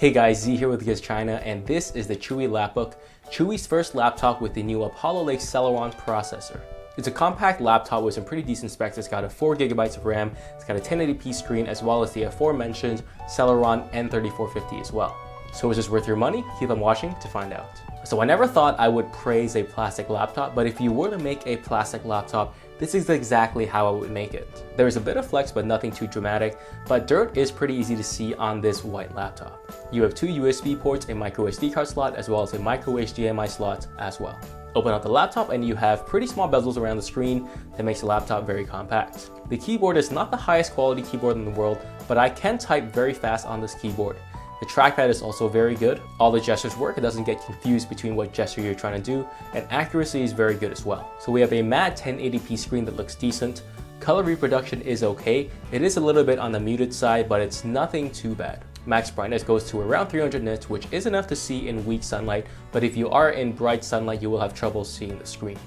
Hey guys, Z here with Giz China, and this is the Chuwi Lapbook, Chuwi's first laptop with the new Apollo Lake Celeron processor. It's a compact laptop with some pretty decent specs. It's got a 4GB of RAM, it's got a 1080p screen, as well as the aforementioned Celeron N3450 as well. So is this worth your money? Keep on watching to find out. So I never thought I would praise a plastic laptop, but if you were to make a plastic laptop, this is exactly how I would make it. There is a bit of flex, but nothing too dramatic, but dirt is pretty easy to see on this white laptop. You have two USB ports, a micro SD card slot, as well as a micro HDMI slot as well. Open up the laptop and you have pretty small bezels around the screen that makes the laptop very compact. The keyboard is not the highest quality keyboard in the world, but I can type very fast on this keyboard. The trackpad is also very good. All the gestures work, it doesn't get confused between what gesture you're trying to do, and accuracy is very good as well. So we have a matte 1080p screen that looks decent. Color reproduction is okay. It is a little bit on the muted side, but it's nothing too bad. Max brightness goes to around 300 nits, which is enough to see in weak sunlight, but if you are in bright sunlight, you will have trouble seeing the screen.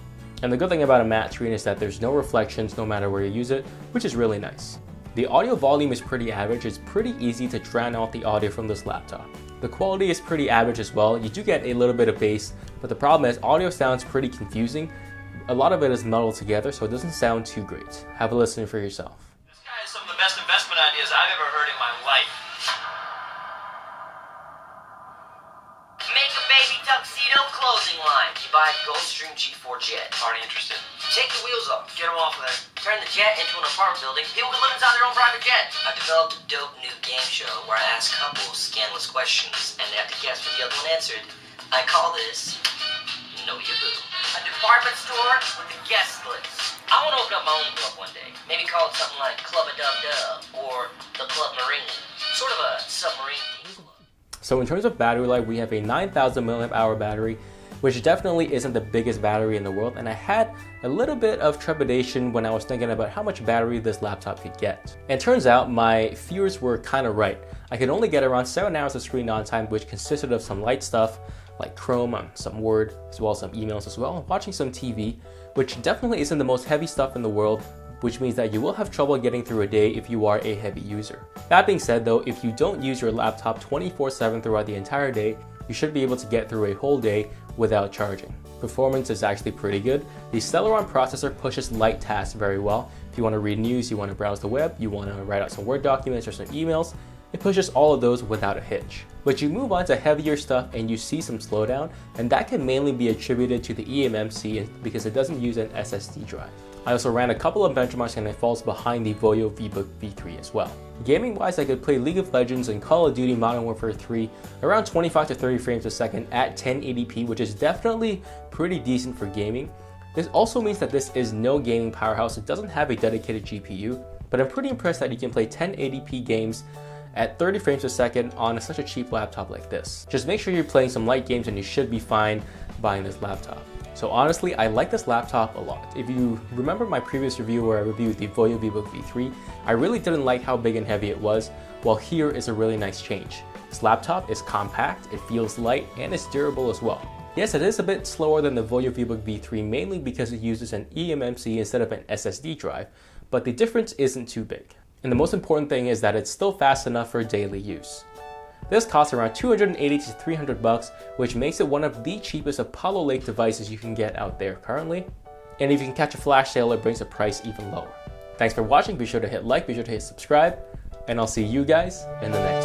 And the good thing about a matte screen is that there's no reflections no matter where you use it, which is really nice. The audio volume is pretty average. It's pretty easy to drown out the audio from this laptop. The quality is pretty average as well. You do get a little bit of bass, but the problem is audio sounds pretty confusing. A lot of it is muddled together, so it doesn't sound too great. Have a listen for yourself. This guy has some of the best investment ideas I've ever heard in my life. Make a baby tuxedo clothing line. You buy a Gulfstream G4 jet. Already interested? Take the wheels off. Get him off of there. Turn the jet into an apartment building. People can live inside their own private jet. I developed a dope new game show where I ask couples scandalous questions and they have to guess what the other one answered. I call this Know Your Boo. A department store with a guest list. I want to open up my own club one day. Maybe call it something like Club a Dub Dub or the Club Marine. Sort of a submarine theme. So in terms of battery life, we have a 9,000 mAh battery, which definitely isn't the biggest battery in the world, and I had a little bit of trepidation when I was thinking about how much battery this laptop could get. And it turns out my fears were kind of right. I could only get around 7 hours of screen on time, which consisted of some light stuff like Chrome, some Word, as well as some emails as well, and watching some TV, which definitely isn't the most heavy stuff in the world, which means that you will have trouble getting through a day if you are a heavy user. That being said though, if you don't use your laptop 24/7 throughout the entire day, you should be able to get through a whole day without charging. Performance is actually pretty good. The Celeron processor pushes light tasks very well. If you want to read news, you want to browse the web, you want to write out some Word documents or some emails, it pushes all of those without a hitch. But you move on to heavier stuff and you see some slowdown, and that can mainly be attributed to the eMMC because it doesn't use an SSD drive. I also ran a couple of benchmarks and it falls behind the Voyo VBook V3 as well. Gaming wise, I could play League of Legends and Call of Duty Modern Warfare 3 around 25 to 30 frames a second at 1080p, which is definitely pretty decent for gaming. This also means that this is no gaming powerhouse. It doesn't have a dedicated GPU, but I'm pretty impressed that you can play 1080p games at 30 frames a second on such a cheap laptop like this. Just make sure you're playing some light games and you should be fine buying this laptop. So honestly, I like this laptop a lot. If you remember my previous review where I reviewed the Voyo VBook V3, I really didn't like how big and heavy it was, while here is a really nice change. This laptop is compact, it feels light, and it's durable as well. Yes, it is a bit slower than the Voyo VBook V3, mainly because it uses an eMMC instead of an SSD drive, but the difference isn't too big. And the most important thing is that it's still fast enough for daily use. This costs around $280 to $300, which makes it one of the cheapest Apollo Lake devices you can get out there currently. And if you can catch a flash sale, it brings the price even lower. Thanks for watching. Be sure to hit like, be sure to hit subscribe, and I'll see you guys in the next one.